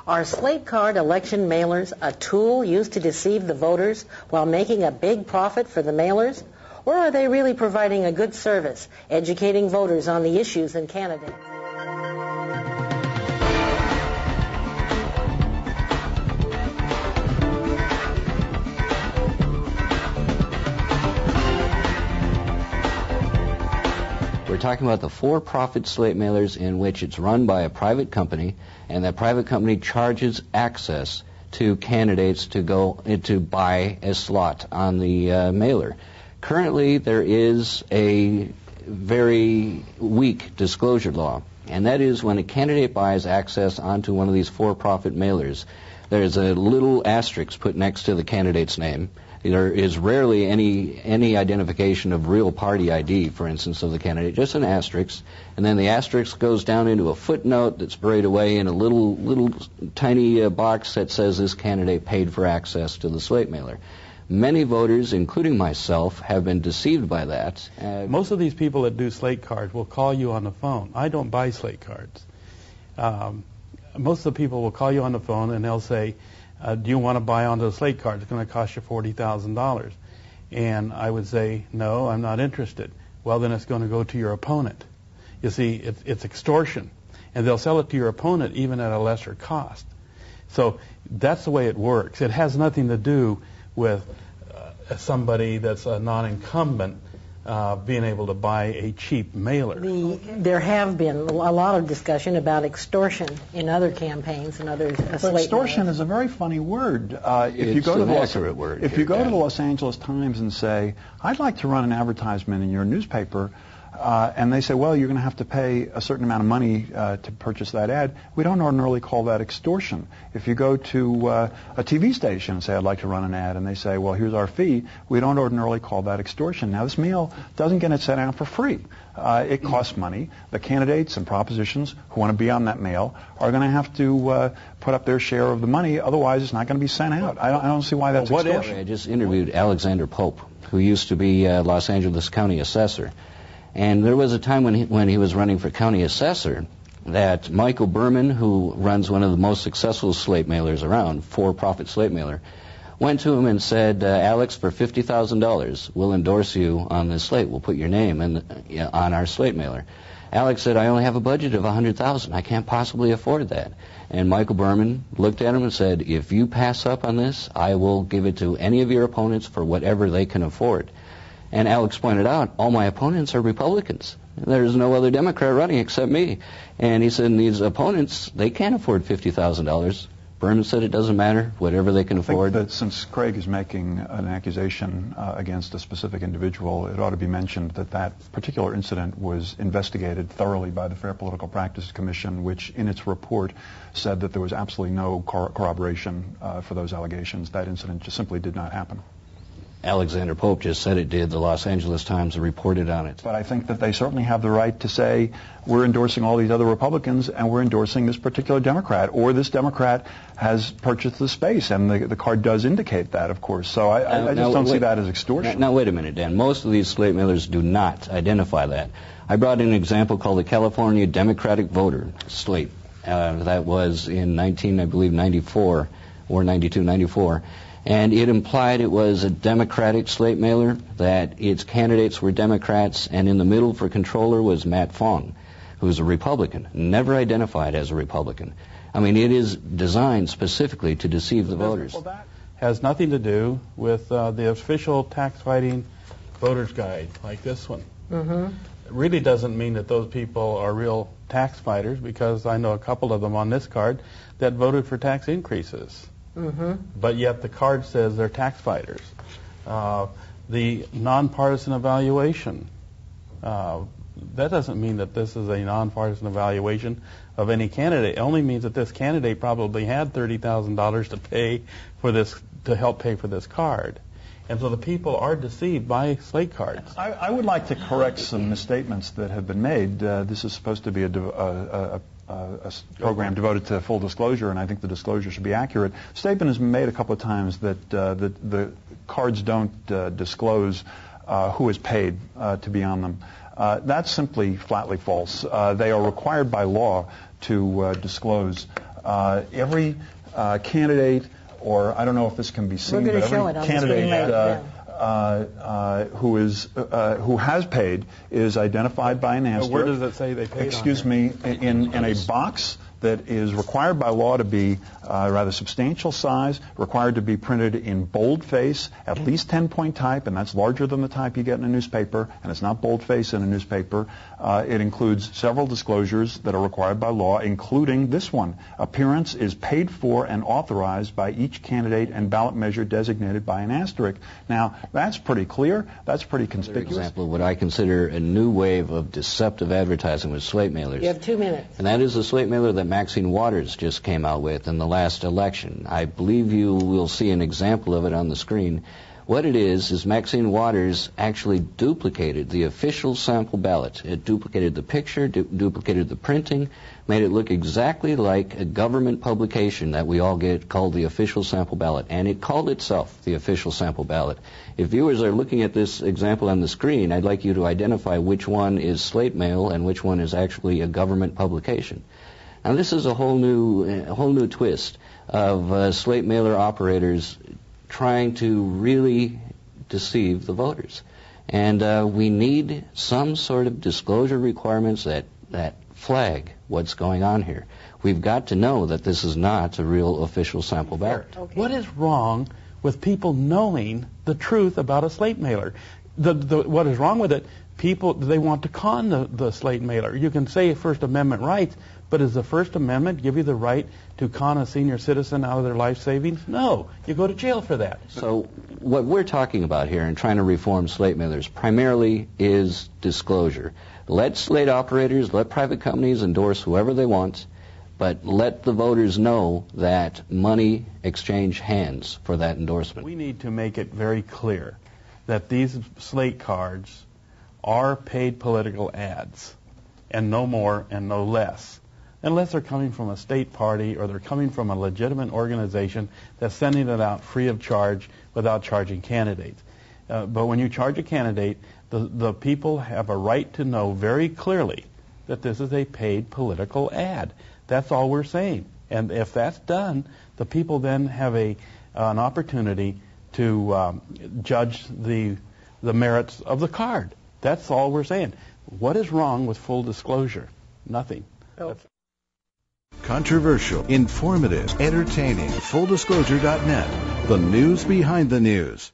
Are slate card election mailers a tool used to deceive the voters while making a big profit for the mailers? Or are they really providing a good service, educating voters on the issues and candidates? We're talking about the for-profit slate mailers in which it's run by a private company, and that private company charges access to candidates to go to buy a slot on the mailer. Currently, there is a very weak disclosure law, and that is when a candidate buys access onto one of these for-profit mailers, there's a little asterisk put next to the candidate's name. There is rarely any identification of real party ID, for instance, of the candidate, just an asterisk, and then the asterisk goes down into a footnote that's buried away in a little tiny box that says this candidate paid for access to the slate mailer. Many voters, including myself, have been deceived by that. Most of these people that do slate cards will call you on the phone. I don't buy slate cards. Most of the people will call you on the phone and they'll say, do you want to buy onto the slate card? It's going to cost you $40,000. And I would say, no, I'm not interested. Well, then it's going to go to your opponent. You see, it's extortion. And they'll sell it to your opponent even at a lesser cost. So that's the way it works. It has nothing to do with somebody that's a non-incumbent being able to buy a cheap mailer. There have been a lot of discussion about extortion in other campaigns and other But extortion is a very funny word. If you go to the Los Angeles Times and say, I'd like to run an advertisement in your newspaper, and they say, well, you're going to have to pay a certain amount of money to purchase that ad, we don't ordinarily call that extortion. If you go to a TV station and say, I'd like to run an ad, and they say, well, here's our fee, we don't ordinarily call that extortion. Now, this mail doesn't get it sent out for free. It costs money. The candidates and propositions who want to be on that mail are going to have to put up their share of the money, otherwise it's not going to be sent out. I don't see why that's extortion. I just interviewed Alexander Pope, who used to be Los Angeles County Assessor. And there was a time when he was running for county assessor that Michael Berman, who runs one of the most successful slate mailers around, for-profit slate mailer, went to him and said, Alex, for $50,000, we'll endorse you on this slate. We'll put your name on our slate mailer. Alex said, I only have a budget of $100,000. I can't possibly afford that. And Michael Berman looked at him and said, if you pass up on this, I will give it to any of your opponents for whatever they can afford. And Alex pointed out, all my opponents are Republicans. There's no other Democrat running except me. And he said, these opponents, they can't afford $50,000. Berman said it doesn't matter, whatever they can afford. I think that since Craig is making an accusation against a specific individual, it ought to be mentioned that that particular incident was investigated thoroughly by the Fair Political Practice Commission, which in its report said that there was absolutely no corroboration for those allegations. That incident just simply did not happen. Alexander Pope just said it did. The Los Angeles Times reported on it. But I think that they certainly have the right to say, we're endorsing all these other Republicans and we're endorsing this particular Democrat, or this Democrat has purchased the space, and the card does indicate that, of course. So I just don't see that as extortion. Now, wait a minute, Dan. Most of these slate mailers do not identify that. I brought in an example called the California Democratic Voter slate. That was in 94 or 92, 94. And it implied it was a Democratic slate mailer, that its candidates were Democrats, and in the middle for controller was Matt Fong, who's a Republican, never identified as a Republican. I mean, it is designed specifically to deceive the voters. Well, that has nothing to do with the official tax-fighting voter's guide, like this one. Mm-hmm. It really doesn't mean that those people are real tax fighters, because I know a couple of them on this card that voted for tax increases. Mm-hmm. But yet the card says they're tax fighters. The nonpartisan evaluation, that doesn't mean that this is a nonpartisan evaluation of any candidate. It only means that this candidate probably had $30,000 to pay for this, to help pay for this card. And so the people are deceived by slate cards. I would like to correct some misstatements that have been made. This is supposed to be a program devoted to full disclosure, and I think the disclosure should be accurate. Statement has been made a couple of times that the cards don't disclose who is paid to be on them. That's simply flatly false. They are required by law to disclose every candidate, or I don't know if this can be seen, but every candidate who has paid is identified by an asterisk. Where does it say they paid? Excuse me, in a box that is required by law to be rather substantial size, required to be printed in boldface, at least 10-point type, and that's larger than the type you get in a newspaper, and it's not boldface in a newspaper. It includes several disclosures that are required by law, including this one. Appearance is paid for and authorized by each candidate and ballot measure designated by an asterisk. Now, that's pretty clear. That's pretty conspicuous. For example, what I consider a new wave of deceptive advertising with slate mailers. You have 2 minutes. And that is the slate mailer that Maxine Waters just came out with in the last election. I believe you will see an example of it on the screen. What it is Maxine Waters actually duplicated the official sample ballot. It duplicated the picture, duplicated the printing, made it look exactly like a government publication that we all get called the official sample ballot, and it called itself the official sample ballot. If viewers are looking at this example on the screen, I'd like you to identify which one is slate mail and which one is actually a government publication. Now, this is a whole new twist of slate mailer operators trying to really deceive the voters. And we need some sort of disclosure requirements that flag what's going on here. We've got to know that this is not a real official sample ballot. Okay. What is wrong with people knowing the truth about a slate mailer? What is wrong with it? People, they want to con the slate mailer. You can say First Amendment rights, but does the First Amendment give you the right to con a senior citizen out of their life savings? No. You go to jail for that. So what we're talking about here in trying to reform slate mailers primarily is disclosure. Let slate operators, let private companies endorse whoever they want, but let the voters know that money exchange hands for that endorsement. We need to make it very clear that these slate cards are paid political ads, and no more and no less, unless they're coming from a state party or they're coming from a legitimate organization that's sending it out free of charge without charging candidates. But when you charge a candidate, the people have a right to know very clearly that this is a paid political ad. That's all we're saying. And if that's done, the people then have an opportunity to judge the merits of the card. That's all we're saying. What is wrong with full disclosure? Nothing. Oh. Controversial, informative, entertaining. FullDisclosure.net. The news behind the news.